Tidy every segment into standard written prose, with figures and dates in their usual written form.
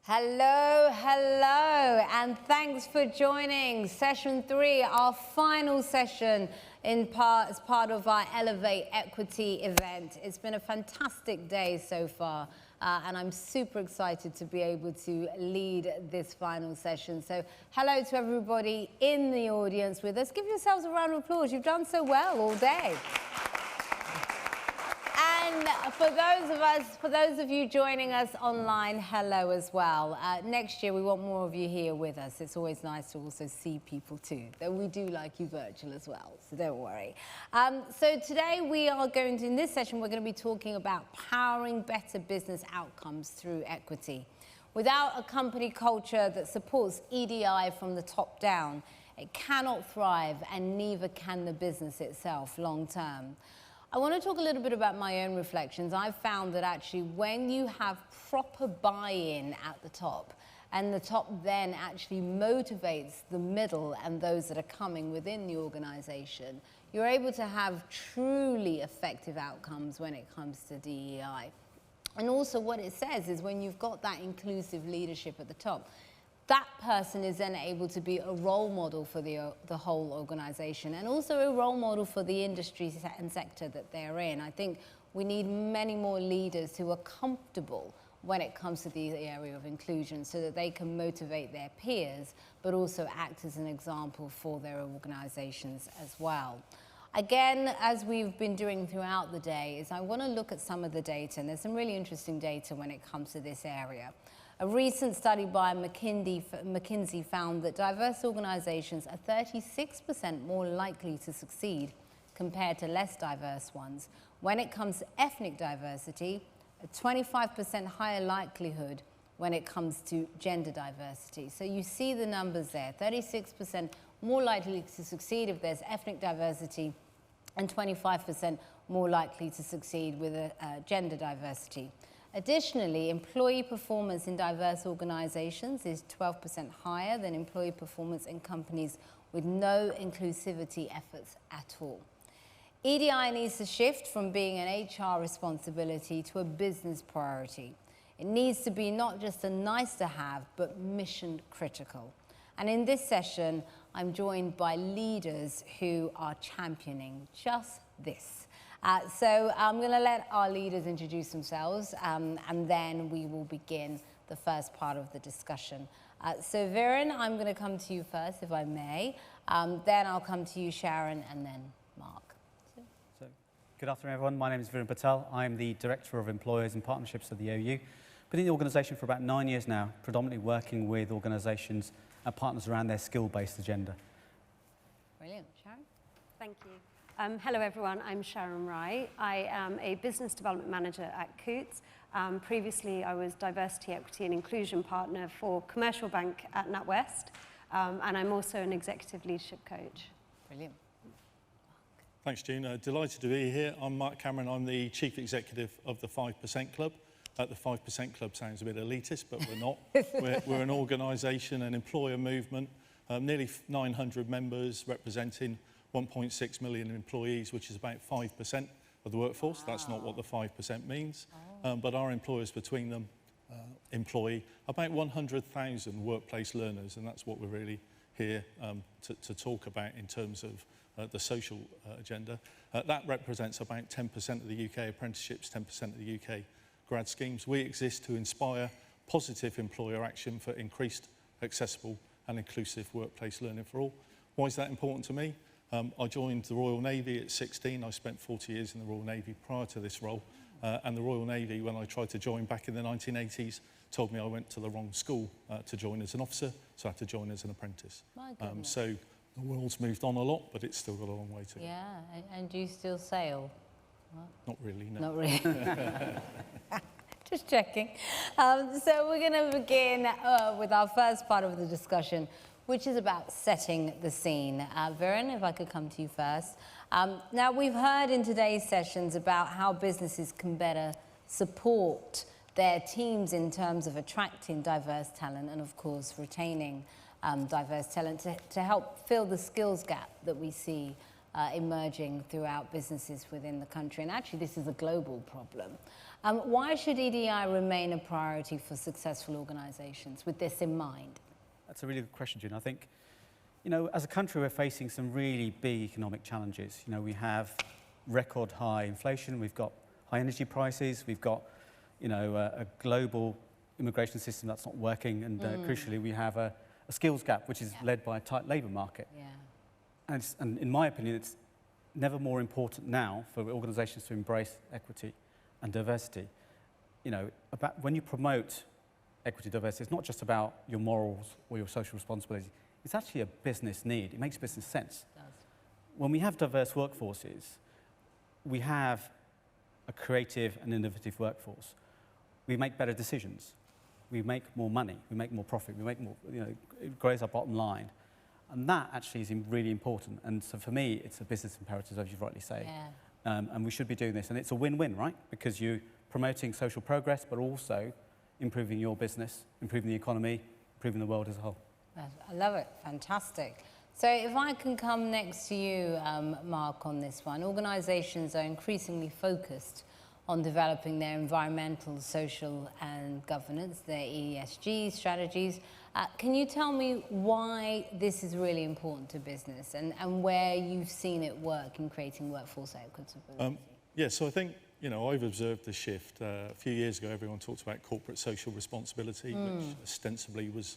Hello, hello, and thanks for joining session 3, our final session as part of our Elevate Equity event. It's been a fantastic day so far, and I'm super excited to be able to lead this final session. So hello to everybody in the audience with us. Give yourselves a round of applause. You've done so well all day. And for those of you joining us online, hello as well. Next year, we want more of you here with us. It's always nice to also see people too, though we do like you virtual as well, so don't worry. So today we are going to, in this session, we're going to be talking about powering better business outcomes through equity. Without a company culture that supports EDI from the top down, it cannot thrive, and neither can the business itself long term. I want to talk a little bit about my own reflections. I've found that actually when you have proper buy-in at the top, and the top then actually motivates the middle and those that are coming within the organization, you're able to have truly effective outcomes when it comes to DEI. And also what it says is when you've got that inclusive leadership at the top, that person is then able to be a role model for the whole organization, and also a role model for the industry and sector that they're in. I think we need many more leaders who are comfortable when it comes to the area of inclusion, so that they can motivate their peers, but also act as an example for their organizations as well. Again, as we've been doing throughout the day, is I want to look at some of the data, and there's some really interesting data when it comes to this area. A recent study by McKinsey found that diverse organizations are 36% more likely to succeed compared to less diverse ones. When it comes to ethnic diversity, a 25% higher likelihood when it comes to gender diversity. So you see the numbers there, 36% more likely to succeed if there's ethnic diversity, and 25% more likely to succeed with gender diversity. Additionally, employee performance in diverse organizations is 12% higher than employee performance in companies with no inclusivity efforts at all. EDI needs to shift from being an HR responsibility to a business priority. It needs to be not just a nice to have, but mission critical. And in this session, I'm joined by leaders who are championing just this. So I'm going to let our leaders introduce themselves, and then we will begin the first part of the discussion. So Viren, I'm going to come to you first, if I may. Then I'll come to you, Sharon, and then Mark. So, good afternoon, everyone. My name is Viren Patel. I'm the Director of Employers and Partnerships at the OU. Been in the organisation for about 9 years now, predominantly working with organisations and partners around their skill-based agenda. Brilliant. Sharon? Thank you. Hello everyone, I'm Sharon Wright. I am a Business Development Manager at Coutts. Previously I was Diversity, Equity and Inclusion Partner for Commercial Bank at NatWest, and I'm also an Executive Leadership Coach. Brilliant. Thanks, June. Delighted to be here. I'm Mark Cameron. I'm the Chief Executive of the 5% Club. The 5% Club sounds a bit elitist, but we're not. we're an organisation, an employer movement, nearly 900 members representing 1.6 million employees, which is about 5% of the workforce. Wow. That's not what the 5% means. But our employers between them employ about 100,000 workplace learners, and that's what we're really here to talk about in terms of the social agenda. That represents about 10% of the UK apprenticeships, 10% of the UK grad schemes. We exist to inspire positive employer action for increased, accessible and inclusive workplace learning for all. Why is that important to me? I joined the Royal Navy at 16. I spent 40 years in the Royal Navy prior to this role. And the Royal Navy, when I tried to join back in the 1980s, told me I went to the wrong school to join as an officer, so I had to join as an apprentice. So the world's moved on a lot, but it's still got a long way to go. Yeah, and do you still sail? Not really, no. Not really. Just checking. So we're going to begin with our first part of the discussion, which is about setting the scene. Viren, if I could come to you first. Now, we've heard in today's sessions about how businesses can better support their teams in terms of attracting diverse talent and, of course, retaining diverse talent to help fill the skills gap that we see emerging throughout businesses within the country. And actually, this is a global problem. Why should EDI remain a priority for successful organizations with this in mind? That's a really good question, June. I think, as a country, we're facing some really big economic challenges. We have record high inflation, we've got high energy prices, we've got, a global immigration system that's not working, and crucially, we have a skills gap, which is led by a tight labour market. Yeah. And in my opinion, it's never more important now for organisations to embrace equity and diversity. About when you promote equity diversity, it's not just about your morals or your social responsibility. It's actually a business need. It makes business sense. It does. When we have diverse workforces, we have a creative and innovative workforce. We make better decisions. We make more money. We make more profit. We make more, it grows our bottom line. And that actually is really important. And so for me, it's a business imperative, as you rightly say. Yeah. And we should be doing this. And it's a win-win, right? Because you're promoting social progress, but also improving your business, improving the economy, improving the world as a whole. I love it. Fantastic. So if I can come next to you, Mark, on this one. Organisations are increasingly focused on developing their environmental, social and governance, their ESG strategies. Can you tell me why this is really important to business and where you've seen it work in creating workforce equitability? Yeah, so I think, I've observed the shift. A few years ago, everyone talked about corporate social responsibility, which ostensibly was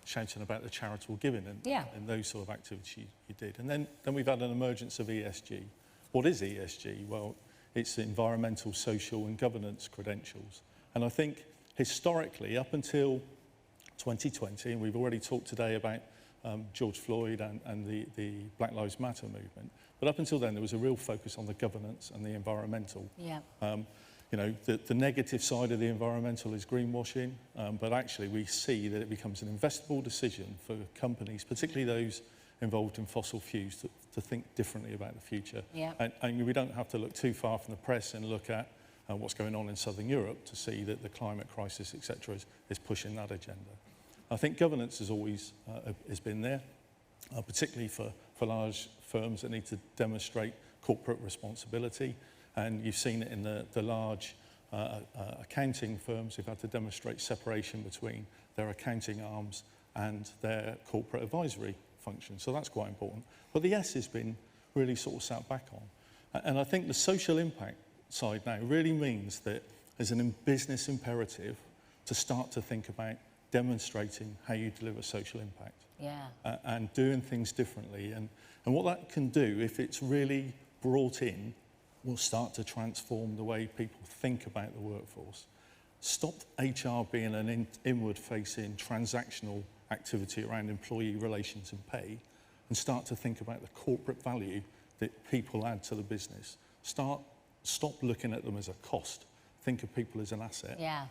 shouting about the charitable giving and those sort of activities you did. And then we've had an emergence of ESG. What is ESG? Well, it's environmental, social and governance credentials. And I think historically, up until 2020, and we've already talked today about George Floyd and the Black Lives Matter movement, but up until then there was a real focus on the governance and the environmental. Yeah. The negative side of the environmental is greenwashing, but actually we see that it becomes an investable decision for companies, particularly those involved in fossil fuels, to think differently about the future. Yeah. And we don't have to look too far from the press and look at what's going on in Southern Europe to see that the climate crisis, etc., is pushing that agenda. I think governance has always has been there, particularly for large firms that need to demonstrate corporate responsibility. And you've seen it in the large accounting firms who've had to demonstrate separation between their accounting arms and their corporate advisory function. So that's quite important. But the S has been really sort of sat back on. And I think the social impact side now really means that there's a business imperative to start to think about demonstrating how you deliver social impact. Yeah. And doing things differently. And what that can do, if it's really brought in, will start to transform the way people think about the workforce. Stop HR being an inward-facing transactional activity around employee relations and pay, and start to think about the corporate value that people add to the business. Stop looking at them as a cost. Think of people as an asset. Yeah.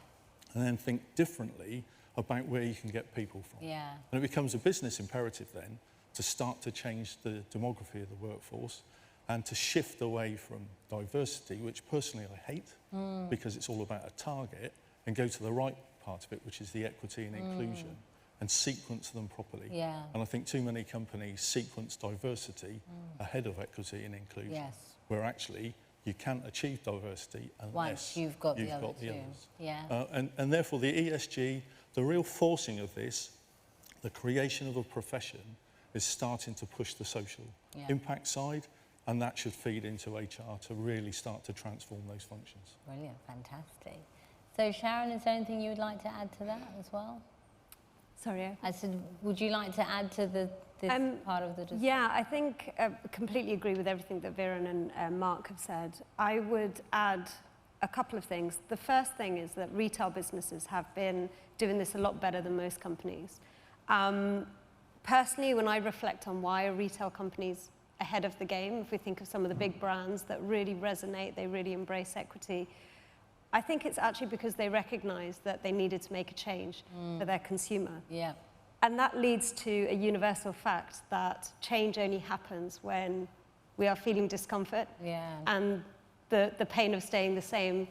And then think differently about where you can get people from. Yeah. And it becomes a business imperative then to start to change the demography of the workforce and to shift away from diversity, which personally I hate because it's all about a target, and go to the right part of it, which is the equity and inclusion, and sequence them properly. Yeah. And I think too many companies sequence diversity ahead of equity and inclusion, Yes. where actually you can't achieve diversity unless Once you've got the other two. others. Yeah. And therefore the ESG, the real forcing of this, the creation of a profession, is starting to push the social impact side, and that should feed into HR to really start to transform those functions. Brilliant, fantastic. So Sharon, is there anything you would like to add to that as well? Sorry. I said, would you like to add to this part of the discussion? Yeah, I think completely agree with everything that Viren and Mark have said. I would add a couple of things. The first thing is that retail businesses have been doing this a lot better than most companies. Personally, when I reflect on why are retail companies ahead of the game, if we think of some of the big brands that really resonate, they really embrace equity, I think it's actually because they recognized that they needed to make a change for their consumer. Yeah. And that leads to a universal fact that change only happens when we are feeling discomfort. Yeah. And the pain of staying the same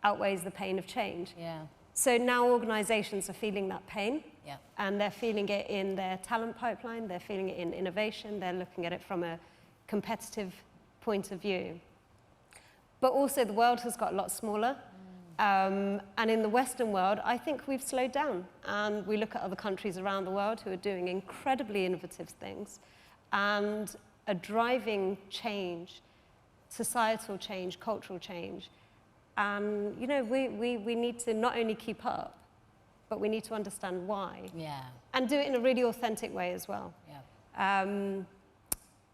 outweighs the pain of change. Yeah. So now organizations are feeling that pain. Yeah. And they're feeling it in their talent pipeline, they're feeling it in innovation, they're looking at it from a competitive point of view. But also the world has got a lot smaller. And in the Western world, I think we've slowed down. And we look at other countries around the world who are doing incredibly innovative things and are driving change, societal change, cultural change. And, you know, we need to not only keep up, but we need to understand why. Yeah. And do it in a really authentic way as well. Yeah.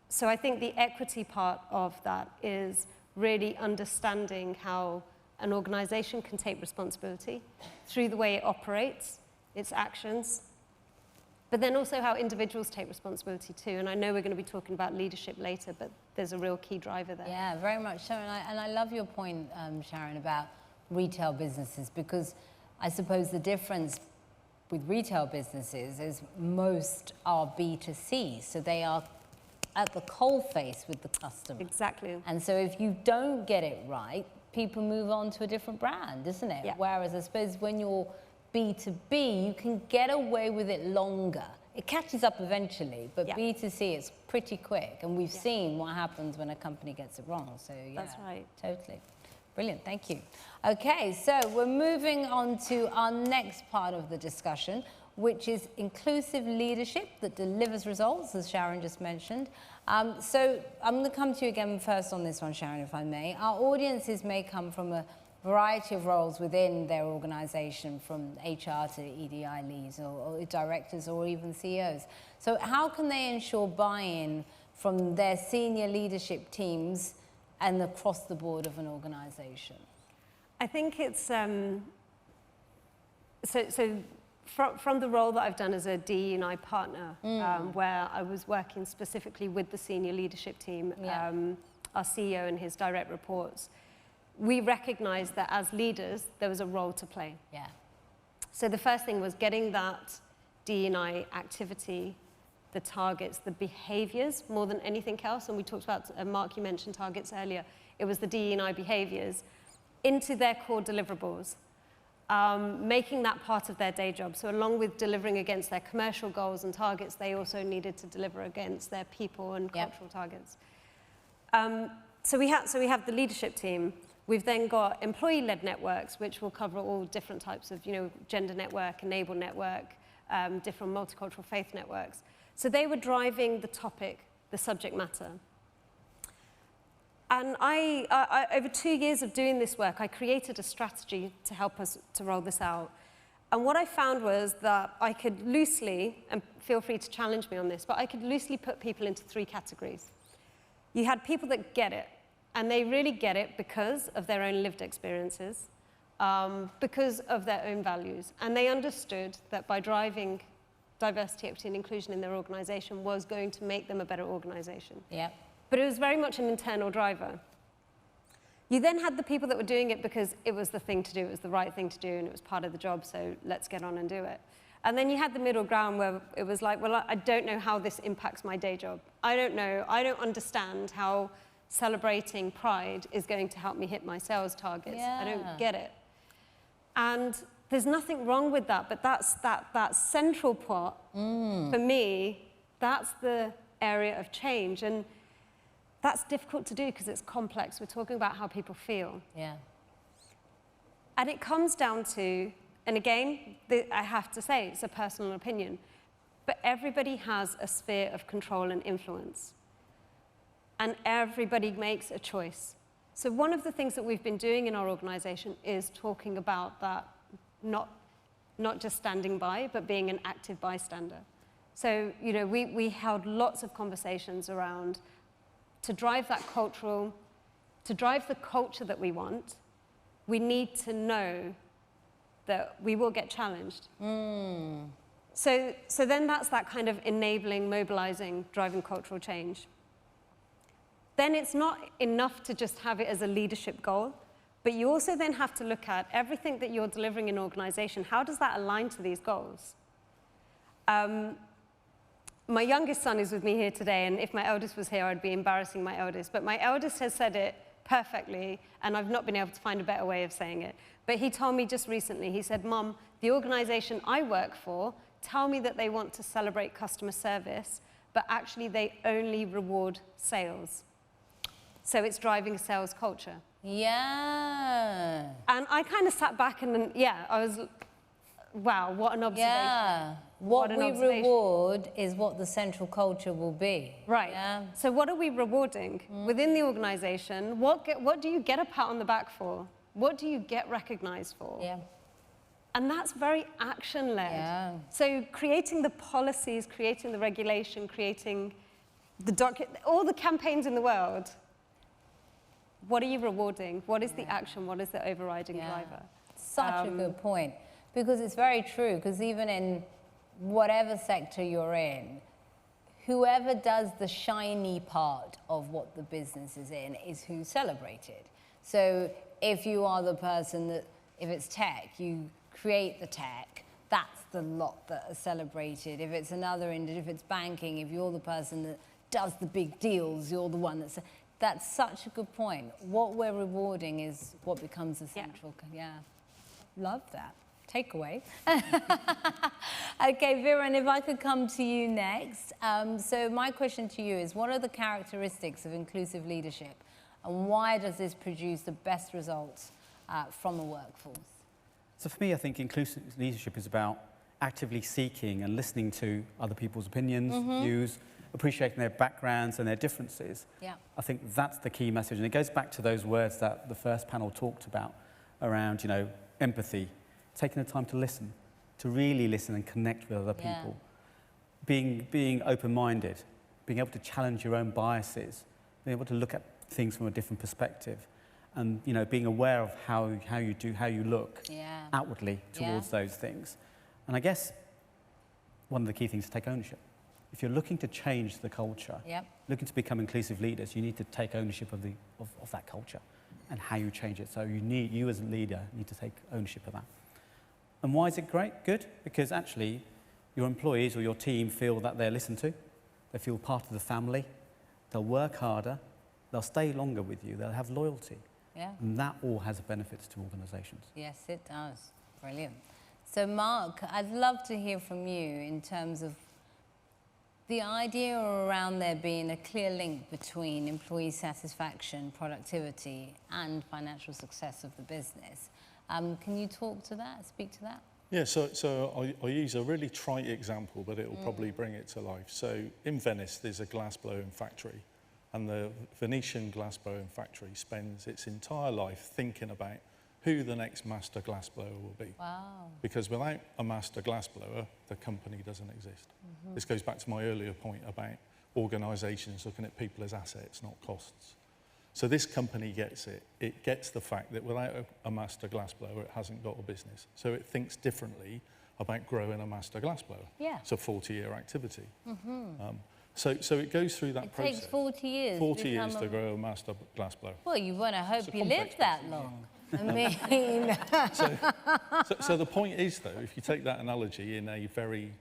So I think the equity part of that is really understanding how an organization can take responsibility through the way it operates, its actions, but then also how individuals take responsibility too. And I know we're going to be talking about leadership later, but there's a real key driver there. Yeah, very much so. And I love your point, Sharon, about retail businesses, because I suppose the difference with retail businesses is most are B2C, so they are at the coalface with the customer. Exactly. And so if you don't get it right, people move on to a different brand, isn't it? Yeah. Whereas I suppose when you're B2B, you can get away with it longer. It catches up eventually, but Yeah. B2C, it's pretty quick. And we've seen what happens when a company gets it wrong. So yeah, That's right. Totally. Brilliant, thank you. Okay, so we're moving on to our next part of the discussion, which is inclusive leadership that delivers results, as Sharon just mentioned. So I'm going to come to you again first on this one, Sharon, if I may. Our audiences may come from a variety of roles within their organization, from HR to EDI leads or directors or even CEOs. So how can they ensure buy-in from their senior leadership teams and across the board of an organization? I think it's, from the role that I've done as a DE&I partner, where I was working specifically with the senior leadership team, our CEO and his direct reports, we recognized that as leaders, there was a role to play. Yeah. So the first thing was getting that DE&I activity, the targets, the behaviors, more than anything else. And we talked about, Mark, you mentioned targets earlier. It was the DE&I behaviors into their core deliverables, making that part of their day job. So along with delivering against their commercial goals and targets, they also needed to deliver against their people and cultural targets. So we have the leadership team. We've then got employee-led networks, which will cover all different types of, gender network, enable network, different multicultural faith networks. So they were driving the topic, the subject matter. And I over 2 years of doing this work, I created a strategy to help us to roll this out. And what I found was that I could loosely, and feel free to challenge me on this, but I could loosely put people into 3 categories. You had people that get it, and they really get it because of their own lived experiences, because of their own values. And they understood that by driving diversity, equity, and inclusion in their organization was going to make them a better organization. Yeah. But it was very much an internal driver. You then had the people that were doing it because it was the thing to do, it was the right thing to do, and it was part of the job, so let's get on and do it. And then you had the middle ground where it was like, well, I don't know how this impacts my day job. I don't know, I don't understand how celebrating Pride is going to help me hit my sales targets. Yeah. I don't get it. And there's nothing wrong with that, but that's that central part, for me, that's the area of change. And that's difficult to do because it's complex. We're talking about how people feel. Yeah. And it comes down to, and again, I have to say, it's a personal opinion, but everybody has a sphere of control and influence. And everybody makes a choice. So one of the things that we've been doing in our organization is talking about that, not just standing by, but being an active bystander. So, we held lots of conversations around to drive that to drive the culture that we want, we need to know that we will get challenged. So then that's that kind of enabling, mobilizing, driving cultural change. Then it's not enough to just have it as a leadership goal, but you also then have to look at everything that you're delivering in an organization. How does that align to these goals? My youngest son is with me here today, and if my eldest was here, I'd be embarrassing my eldest. But my eldest has said it perfectly, and I've not been able to find a better way of saying it. But he told me just recently, he said, Mum, the organization I work for tell me that they want to celebrate customer service, but actually they only reward sales. So it's driving a sales culture. Yeah. And I kind of sat back and then, yeah, I was, wow, what an observation. Yeah. What an we observation. reward is what the central culture will be. Right. Yeah. So what are we rewarding within the organization? What do you get a pat on the back for? What do you get recognized for? Yeah. And that's very action-led. Yeah. So creating the policies, creating the regulation, creating the all the campaigns in the world, what are you rewarding? What is the action? What is the overriding driver? Such a good point. Because it's very true, because even in whatever sector you're in, whoever does the shiny part of what the business is in is who's celebrated. So if you are the person that, if it's tech, you create the tech, that's the lot that are celebrated. If it's another industry, if it's banking, if you're the person that does the big deals, you're the one that's such a good point. What we're rewarding is what becomes the central, Love that. Takeaway. Okay, Viren, if I could come to you next. So my question to you is, what are the characteristics of inclusive leadership, and why does this produce the best results from a workforce? So for me, I think inclusive leadership is about actively seeking and listening to other people's opinions, views, appreciating their backgrounds and their differences. Yeah. I think that's the key message. And it goes back to those words that the first panel talked about around, empathy, taking the time to listen, to really listen and connect with other people, being open-minded, being able to challenge your own biases, being able to look at things from a different perspective, and being aware of how you look outwardly towards those things. And I guess one of the key things is take ownership. If you're looking to change the culture, looking to become inclusive leaders, you need to take ownership of that culture and how you change it. So you as a leader need to take ownership of that. And why is it good? Because actually your employees or your team feel that they're listened to, they feel part of the family, they'll work harder, they'll stay longer with you, they'll have loyalty. Yeah. And that all has benefits to organisations. Yes, it does. Brilliant. So Mark, I'd love to hear from you in terms of the idea around there being a clear link between employee satisfaction, productivity, and financial success of the business. Can you talk to that, speak to that? Yeah, so I use a really trite example, but it will probably bring it to life. So in Venice, there's a glassblowing factory, and the Venetian glassblowing factory spends its entire life thinking about who the next master glassblower will be. Wow. Because without a master glassblower, the company doesn't exist. This goes back to my earlier point about organisations looking at people as assets, not costs. So this company gets it. It gets the fact that without a master glassblower, it hasn't got a business. So it thinks differently about growing a master glassblower. Yeah. It's a 40-year activity. So it goes through that process. It takes 40 years. 40 years to grow a master glassblower. Well, you want to hope you live that long. I mean... So the point is, though, if you take that analogy in a very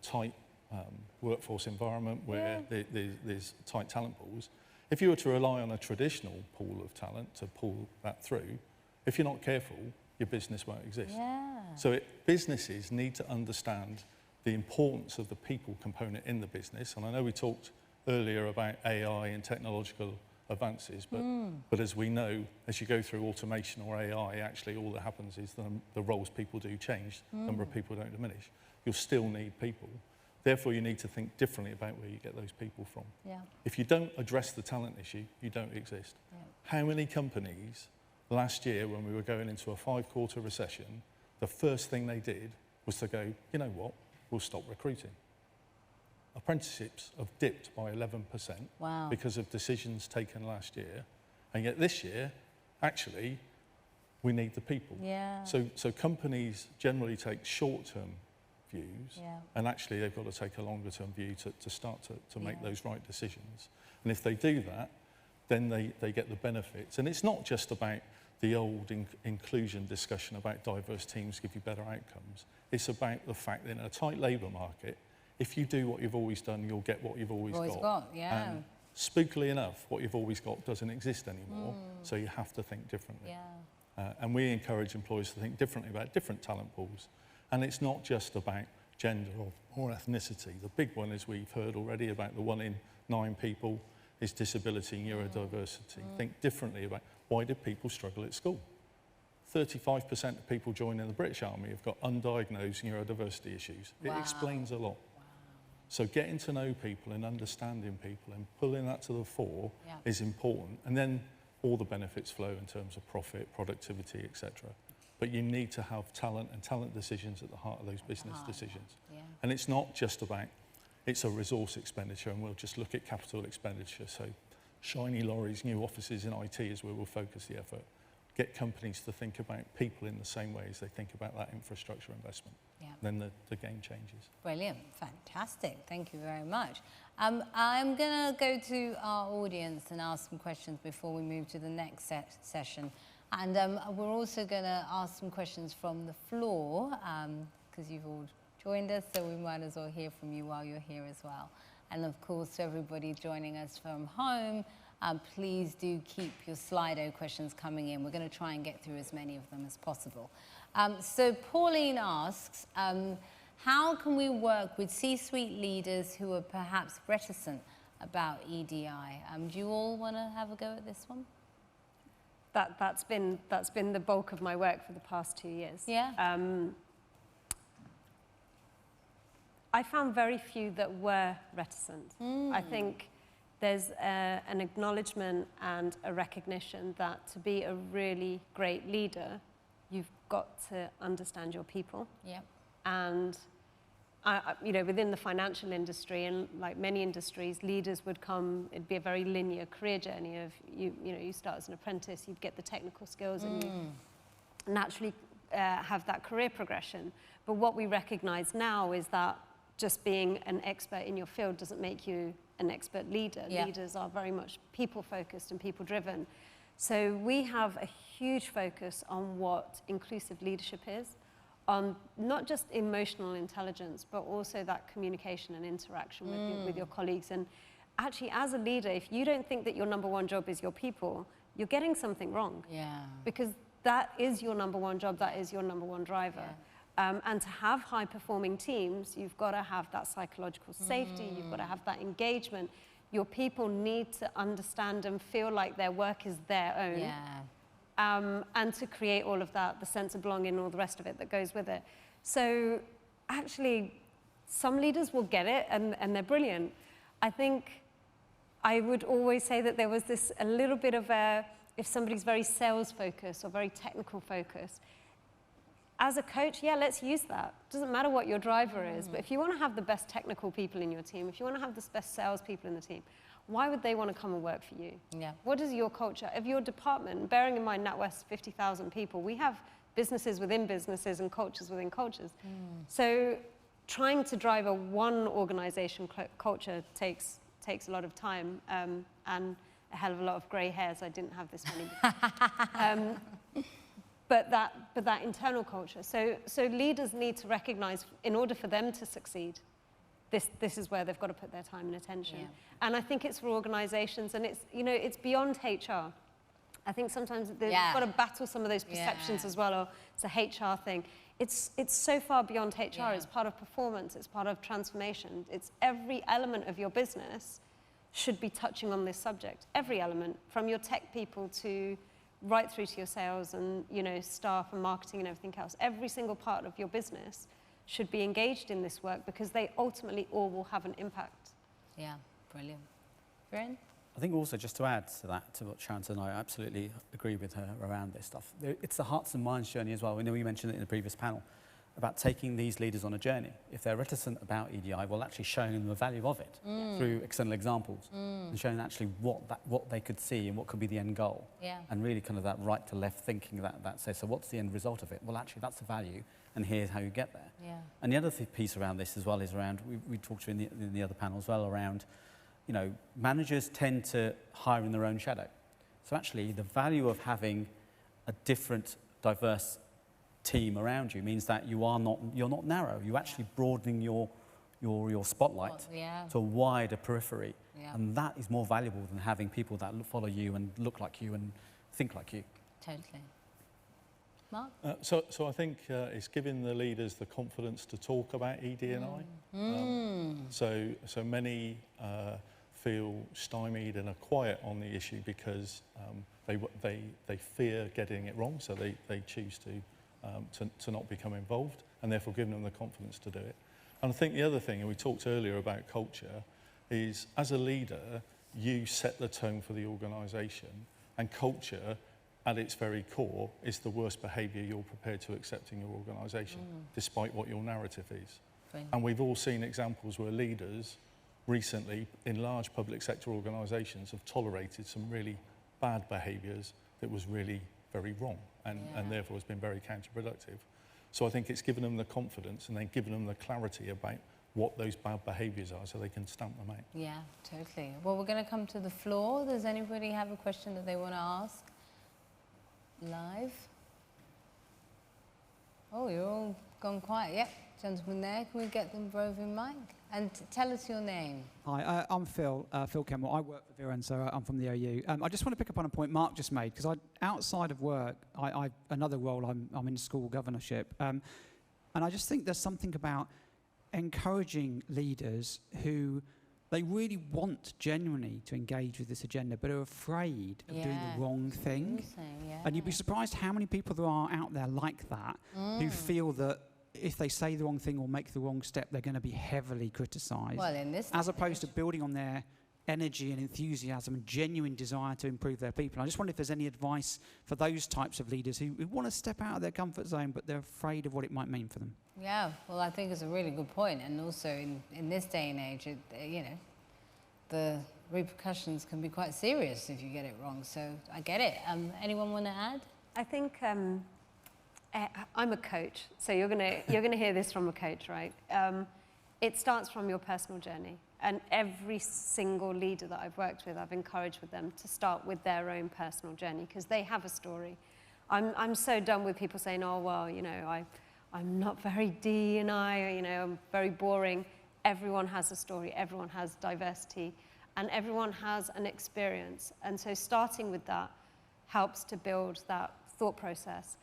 tight workforce environment where there's tight talent pools, if you were to rely on a traditional pool of talent to pull that through, if you're not careful, your business won't exist. Yeah. So businesses need to understand the importance of the people component in the business. And I know we talked earlier about AI and technological advances, but as we know, as you go through automation or AI, actually all that happens is the roles people do change, the number of people don't diminish. You'll still need people. Therefore, you need to think differently about where you get those people from. Yeah. If you don't address the talent issue, you don't exist. Yeah. How many companies last year, when we were going into a 5-quarter recession, the first thing they did was to go, you know what, we'll stop recruiting. Apprenticeships have dipped by 11% Wow. because of decisions taken last year. And yet this year, actually, we need the people. Yeah. So companies generally take short-term views, and actually they've got to take a longer-term view to start to make those right decisions. And if they do that, then they get the benefits. And it's not just about the old inclusion discussion about diverse teams give you better outcomes. It's about the fact that in a tight labour market, if you do what you've always done, you'll get what you've always got. Yeah. And spookily enough, what you've always got doesn't exist anymore, so you have to think differently. Yeah. And we encourage employers to think differently about different talent pools. And it's not just about gender or ethnicity. The big one, as we've heard already, about the 1 in 9 people is disability and neurodiversity. Think differently about why did people struggle at school? 35% of people joining the British Army have got undiagnosed neurodiversity issues. Wow. It explains a lot. So getting to know people and understanding people and pulling that to the fore is important. And then all the benefits flow in terms of profit, productivity, etc. But you need to have talent and talent decisions at the heart of those business decisions. Yeah. And it's not just about, it's a resource expenditure, and we'll just look at capital expenditure. So shiny lorries, new offices in IT is where we'll focus the effort. Get companies to think about people in the same way as they think about that infrastructure investment. Yeah. Then the game changes. Brilliant, fantastic. Thank you very much. I'm going to go to our audience and ask some questions before we move to the next session. And we're also going to ask some questions from the floor because you've all joined us, so we might as well hear from you while you're here as well. And of course, everybody joining us from home, please do keep your Slido questions coming in. We're going to try and get through as many of them as possible. So Pauline asks, how can we work with C-suite leaders who are perhaps reticent about EDI? Do you all want to have a go at this one? That's been the bulk of my work for the past 2 years. Yeah. I found very few that were reticent. I think there's an acknowledgement and a recognition that to be a really great leader, you've got to understand your people. Yeah. And you know, within the financial industry and like many industries, leaders would come, it'd be a very linear career journey of you know, you start as an apprentice, you'd get the technical skills and you naturally have that career progression. But what we recognize now is that just being an expert in your field doesn't make you an expert leader. Yeah. Leaders are very much people-focused and people-driven. So we have a huge focus on what inclusive leadership is, on not just emotional intelligence, but also that communication and interaction with your colleagues. And actually, as a leader, if you don't think that your number one job is your people, you're getting something wrong. Yeah. Because that is your number one job, that is your number one driver. And to have high-performing teams, you've got to have that psychological safety, you've got to have that engagement. Your people need to understand and feel like their work is their own. Yeah. And to create all of that, the sense of belonging and all the rest of it that goes with it. So actually, some leaders will get it and they're brilliant. I think I would always say that there was this a little bit of a, if somebody's very sales focused or very technical focused, as a coach, yeah, let's use that. Doesn't matter what your driver is, but if you want to have the best technical people in your team, if you want to have the best sales people in the team, why would they want to come and work for you? Yeah. What is your culture of your department? Bearing in mind NatWest, 50,000 people, we have businesses within businesses and cultures within cultures. So trying to drive a one organization culture takes a lot of time and a hell of a lot of gray hairs. I didn't have this many. But that internal culture. So leaders need to recognize, in order for them to succeed, this is where they've got to put their time and attention. Yeah. And I think it's for organizations, and it's, you know, it's beyond HR. I think sometimes they've got to battle some of those perceptions as well, or it's a HR thing. It's so far beyond HR. It's part of performance. It's part of transformation. It's every element of your business should be touching on this subject. Every element, from your tech people to right through to your sales and, you know, staff and marketing and everything else. Every single part of your business should be engaged in this work because they ultimately all will have an impact. Yeah, brilliant. Viren? I think also, just to add to that, to what Sharon said, I absolutely agree with her around this stuff. It's the hearts and minds journey as well. We know you mentioned it in the previous panel, about taking these leaders on a journey. If they're reticent about EDI, well, actually showing them the value of it through external examples and showing actually what they could see and what could be the end goal. Yeah. And really kind of that right to left thinking that says, so what's the end result of it? Well, actually, that's the value, and here's how you get there. Yeah. And the other piece around this as well is around, we talked to in the other panel as well, around, you know, managers tend to hire in their own shadow. So actually, the value of having a different, diverse team around you means that you're not narrow. You're actually broadening your spotlight to a wider periphery. Yeah. And that is more valuable than having people that follow you and look like you and think like you. Totally. Mark? So I think it's giving the leaders the confidence to talk about ED&I. So many feel stymied and are quiet on the issue because they fear getting it wrong, so they choose to not become involved, and therefore giving them the confidence to do it. And I think the other thing, and we talked earlier about culture, is as a leader, you set the tone for the organisation, and culture, at its very core, is the worst behaviour you're prepared to accept in your organisation, despite what your narrative is. Brilliant. And we've all seen examples where leaders recently in large public sector organisations have tolerated some really bad behaviours that was really very wrong and therefore has been very counterproductive. So I think it's given them the confidence and then given them the clarity about what those bad behaviours are so they can stamp them out. Yeah, totally. Well, we're going to come to the floor. Does anybody have a question that they want to ask? Live? Oh, you're all gone quiet. Yep, gentleman there. Can we get them roving mic? And tell us your name. Hi, I'm Phil Kemmel. I work for Viren, so I'm from the OU. I just want to pick up on a point Mark just made, because outside of work, another role, I'm in school governorship. And I just think there's something about encouraging leaders who they really want genuinely to engage with this agenda, but are afraid of doing the wrong thing. And you'd be surprised how many people there are out there like that who feel that if they say the wrong thing or make the wrong step, they're going to be heavily criticised. Well, in this as opposed to building on their energy and enthusiasm and genuine desire to improve their people. I just wonder if there's any advice for those types of leaders who want to step out of their comfort zone, but they're afraid of what it might mean for them. Yeah, well, I think it's a really good point. And also in this day and age, the repercussions can be quite serious if you get it wrong. So I get it. Anyone want to add? I think I'm a coach, so you're gonna hear this from a coach, right? It starts from your personal journey, and every single leader that I've worked with, I've encouraged with them to start with their own personal journey because they have a story. I'm so done with people saying, "Oh well, I'm not very D&I, I'm very boring." Everyone has a story. Everyone has diversity, and everyone has an experience. And so starting with that helps to build that thought process.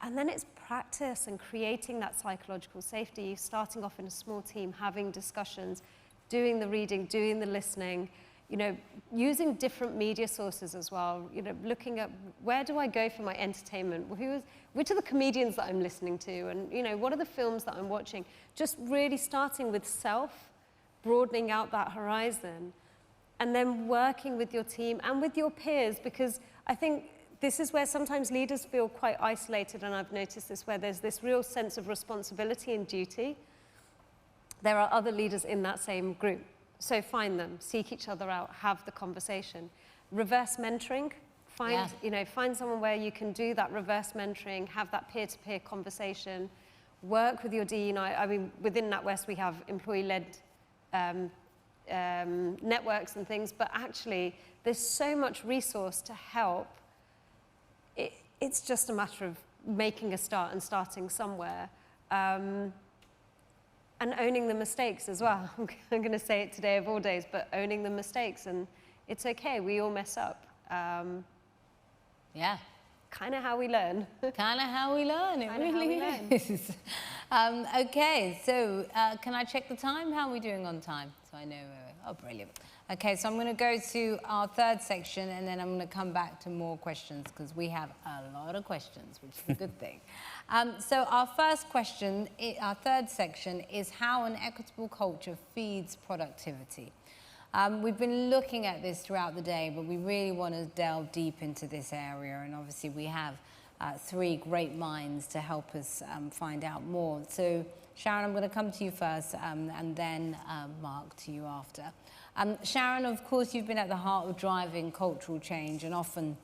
And then it's practice and creating that psychological safety, starting off in a small team, having discussions, doing the reading, doing the listening, using different media sources as well, looking at where do I go for my entertainment? Which are the comedians that I'm listening to? And, what are the films that I'm watching? Just really starting with self, broadening out that horizon, and then working with your team and with your peers, because I think this is where sometimes leaders feel quite isolated, and I've noticed this, where there's this real sense of responsibility and duty. There are other leaders in that same group. So find them, seek each other out, have the conversation. Reverse mentoring, find someone where you can do that reverse mentoring, have that peer-to-peer conversation, work with your D&I. I mean, within NatWest we have employee-led networks and things, but actually there's so much resource to help. It's just a matter of making a start and starting somewhere. And owning the mistakes as well. I'm going to say it today of all days, but owning the mistakes, and it's okay, we all mess up. Yeah. Kind of how we learn. Kind of how we learn, it really is. Okay, so can I check the time? How are we doing on time? So I know, oh, brilliant. Okay, so I'm going to go to our third section, and then I'm going to come back to more questions, because we have a lot of questions, which is a good thing. So our first question, our third section, is how an equitable culture feeds productivity. We've been looking at this throughout the day, but we really want to delve deep into this area, and obviously we have three great minds to help us find out more. So Sharon, I'm going to come to you first, and then Mark, to you after. Sharon, of course, you've been at the heart of driving cultural change, and often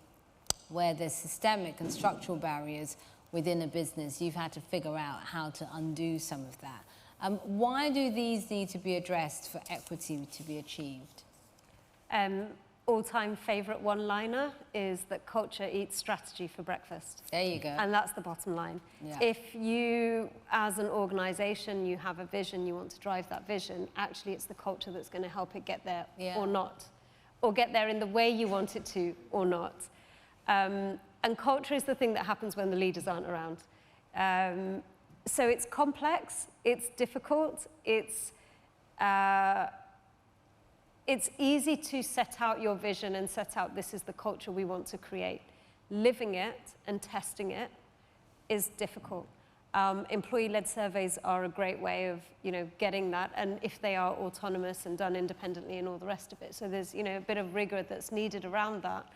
where there's systemic and structural barriers within a business, you've had to figure out how to undo some of that. Why do these need to be addressed for equity to be achieved? All-time favourite one-liner is that culture eats strategy for breakfast. There you go. And that's the bottom line. Yeah. If you, as an organisation, you have a vision, you want to drive that vision, actually it's the culture that's going to help it get there or not, or get there in the way you want it to or not. And And culture is the thing that happens when the leaders aren't around. So it's complex, it's difficult, it's easy to set out your vision and set out this is the culture we want to create. Living it and testing it is difficult. Employee-led surveys are a great way of, getting that, and if they are autonomous and done independently and all the rest of it. So there's, a bit of rigor that's needed around that.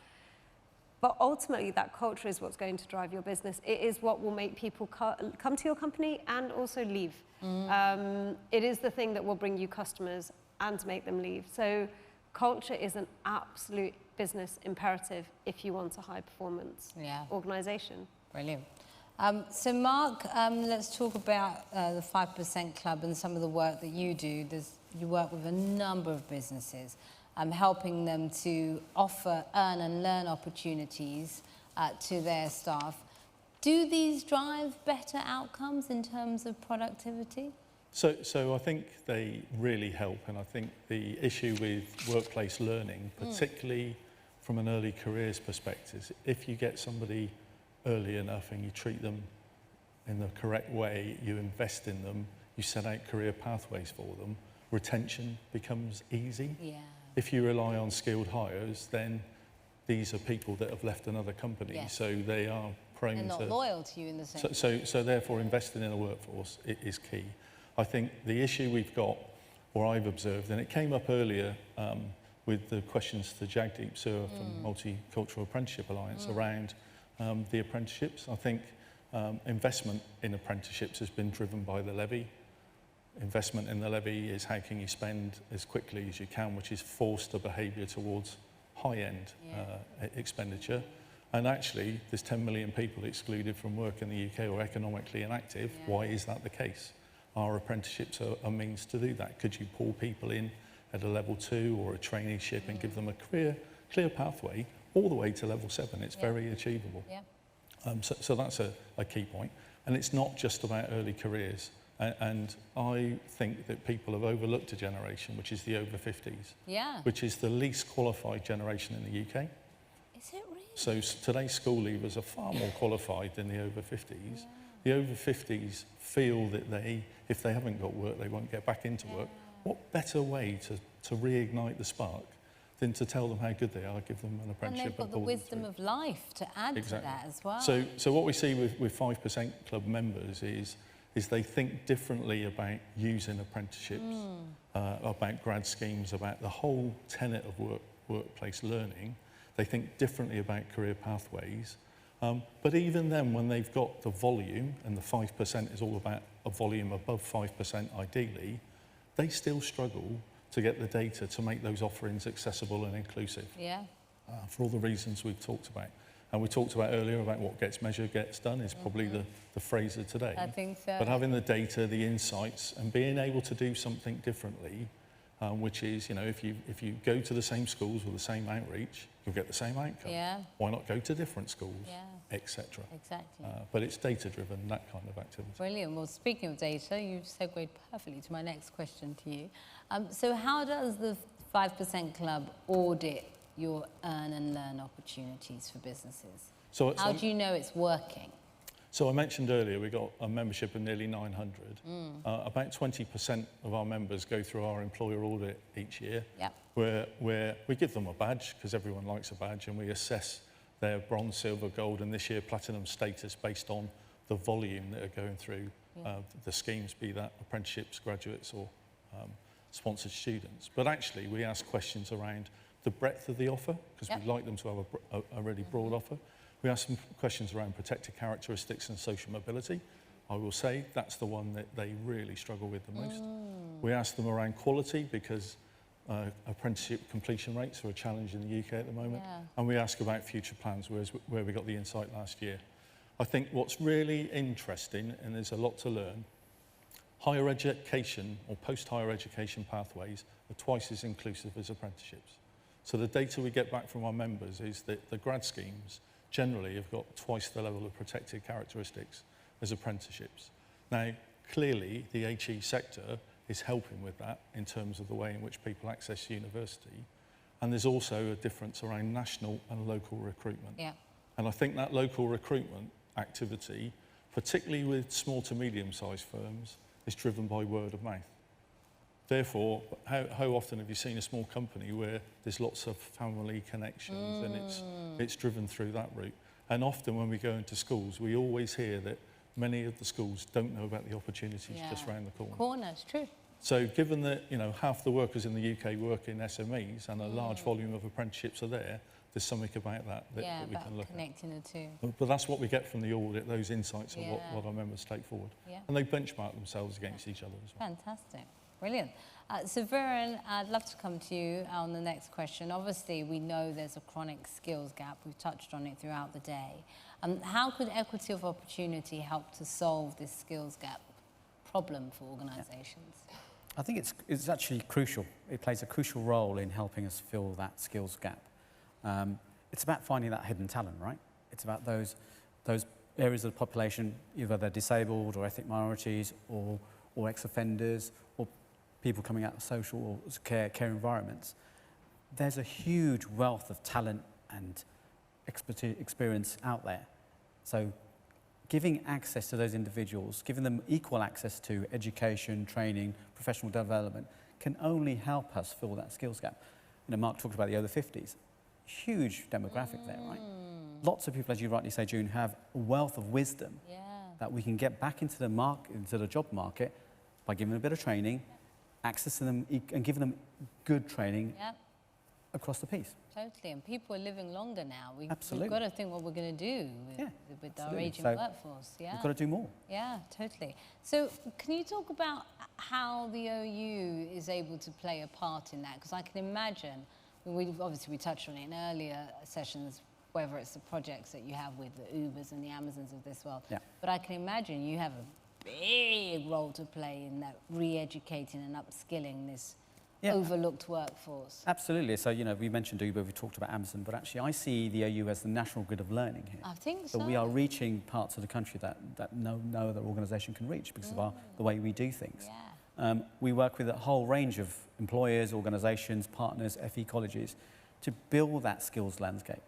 But ultimately, that culture is what's going to drive your business. It is what will make people come to your company and also leave. It is the thing that will bring you customers and make them leave. So culture is an absolute business imperative if you want a high-performance organization. Brilliant. So Mark, let's talk about the 5% Club and some of the work that you do. You work with a number of businesses, helping them to offer earn and learn opportunities to their staff. Do these drive better outcomes in terms of productivity? So I think they really help, and I think the issue with workplace learning, particularly from an early careers perspective, if you get somebody early enough and you treat them in the correct way, you invest in them, you set out career pathways for them, retention becomes easy. Yeah. If you rely on skilled hires, then these are people that have left another company, so they are prone to... They're not loyal to you in the same So therefore investing in a workforce is key. I think the issue we've got, or I've observed, and it came up earlier with the questions to Jagdeep Sur from Multicultural Apprenticeship Alliance around the apprenticeships. I think investment in apprenticeships has been driven by the levy. Investment in the levy is how can you spend as quickly as you can, which is forced a behaviour towards high-end expenditure. And actually, there's 10 million people excluded from work in the UK or economically inactive. Why is that the case? Our apprenticeships are a means to do that. Could you pull people in at a level 2 or a traineeship and give them a clear pathway all the way to level 7? It's very achievable. So that's a key point. And it's not just about early careers. And I think that people have overlooked a generation, which is the over 50s, which is the least qualified generation in the UK. Is it really? So today's school leavers are far more qualified than the over 50s. The over 50s feel that if they haven't got work, they won't get back into work. What better way to reignite the spark than to tell them how good they are, give them an apprenticeship. And they've got the wisdom of life to add to that as well. So what we see with 5% Club members is they think differently about using apprenticeships, about grad schemes, about the whole tenet of workplace learning. They think differently about career pathways. But even then, when they've got the volume, and the 5% is all about a volume above 5% ideally, they still struggle to get the data to make those offerings accessible and inclusive. For all the reasons we've talked about. And we talked about earlier about what gets measured gets done is probably the phrase of today. I think so. But having the data, the insights, and being able to do something differently, which is, if you go to the same schools with the same outreach, you'll get the same outcome. Why not go to different schools, etc. Exactly. But it's data-driven, that kind of activity. Brilliant. Well, speaking of data, you've segued perfectly to my next question to you. So how does the 5% Club audit your earn and learn opportunities for businesses? How do you know it's working? So I mentioned earlier we got a membership of nearly 900. About 20% of our members go through our employer audit each year, where we give them a badge, because everyone likes a badge, and we assess their bronze, silver, gold, and this year platinum status based on the volume that are going through the schemes, be that apprenticeships, graduates, or sponsored students. But actually, we ask questions around the breadth of the offer, because we'd like them to have a really broad offer. We ask some questions around protected characteristics and social mobility. I will say that's the one that they really struggle with the most. We ask them around quality, because apprenticeship completion rates are a challenge in the UK at the moment. And we ask about future plans, where we got the insight last year. I think what's really interesting, and there's a lot to learn, higher education or post-higher education pathways are twice as inclusive as apprenticeships. So the data we get back from our members is that the grad schemes generally have got twice the level of protected characteristics as apprenticeships. Now, clearly, the HE sector is helping with that in terms of the way in which people access university. And there's also a difference around national and local recruitment. And I think that local recruitment activity, particularly with small to medium-sized firms, is driven by word of mouth. Therefore, how often have you seen a small company where there's lots of family connections and it's driven through that route? And often when we go into schools, we always hear that many of the schools don't know about the opportunities just round the corner. It's true. So given that, you know, half the workers in the UK work in SMEs and a large volume of apprenticeships are there's something about that we can look at. Connecting the two. But that's what we get from the audit, those insights of what our members take forward. Yeah. And they benchmark themselves against each other as well. Fantastic. Brilliant. So Viren, I'd love to come to you on the next question. Obviously, we know there's a chronic skills gap. We've touched on it throughout the day. How could equity of opportunity help to solve this skills gap problem for organisations? I think it's actually crucial. It plays a crucial role in helping us fill that skills gap. It's about finding that hidden talent, right? It's about those areas of the population, either they're disabled or ethnic minorities or ex-offenders or people coming out of social or care environments. There's a huge wealth of talent and experience out there. So giving access to those individuals, giving them equal access to education, training, professional development can only help us fill that skills gap. You know, Mark talked about the over 50s. Huge demographic there, right? Lots of people, as you rightly say, June, have a wealth of wisdom that we can get back into the job market by giving them a bit of training, accessing them and giving them good training across the piece. Totally, and people are living longer now. We've Absolutely. got to think what we're going to do with our aging workforce. Yeah, we've got to do more. Yeah, totally. So can you talk about how the OU is able to play a part in that? Because I can imagine, we touched on it in earlier sessions, whether it's the projects that you have with the Ubers and the Amazons of this world. Yeah. But I can imagine you have a big role to play in that re-educating and upskilling this overlooked workforce. Absolutely. So, you know, we mentioned Uber, we talked about Amazon, but actually I see the OU as the national grid of learning here. I think so. So we are reaching parts of the country that no other organisation can reach because of the way we do things. Yeah. We work with a whole range of employers, organisations, partners, FE colleges to build that skills landscape,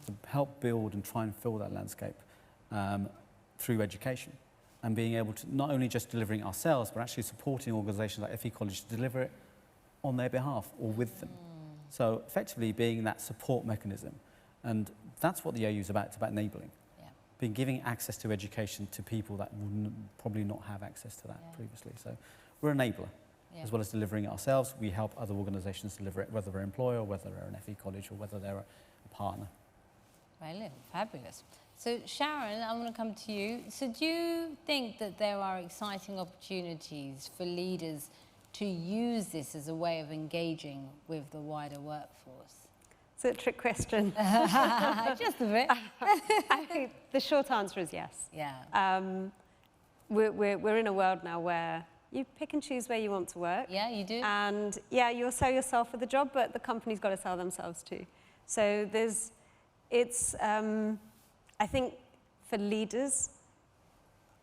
to help build and try and fill that landscape through education and being able to not only just delivering ourselves, but actually supporting organisations like FE College to deliver it on their behalf or with them. So effectively being that support mechanism. And that's what the OU is about. It's about enabling. Being giving access to education to people that would probably not have access to that previously. So we're an enabler. As well as delivering it ourselves, we help other organisations deliver it, whether they're an employer, whether they're an FE college, or whether they're a partner. Brilliant, fabulous. So Sharon, I want to come to you. So do you think that there are exciting opportunities for leaders to use this as a way of engaging with the wider workforce? It's a trick question. Just a bit. I think the short answer is yes. Yeah. We're in a world now where you pick and choose where you want to work. Yeah, you do. And you'll sell yourself for the job, but the company's got to sell themselves too. So I think for leaders,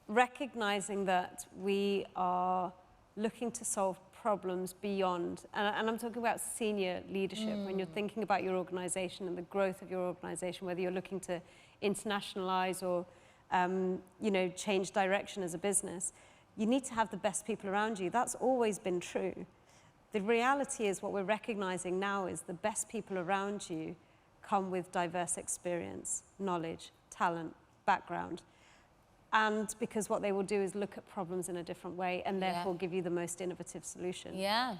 recognizing that we are looking to solve problems beyond, and I'm talking about senior leadership, when you're thinking about your organization and the growth of your organization, whether you're looking to internationalize or change direction as a business, you need to have the best people around you. That's always been true. The reality is what we're recognizing now is the best people around you come with diverse experience, knowledge, talent, background. And because what they will do is look at problems in a different way and therefore give you the most innovative solution. Yeah.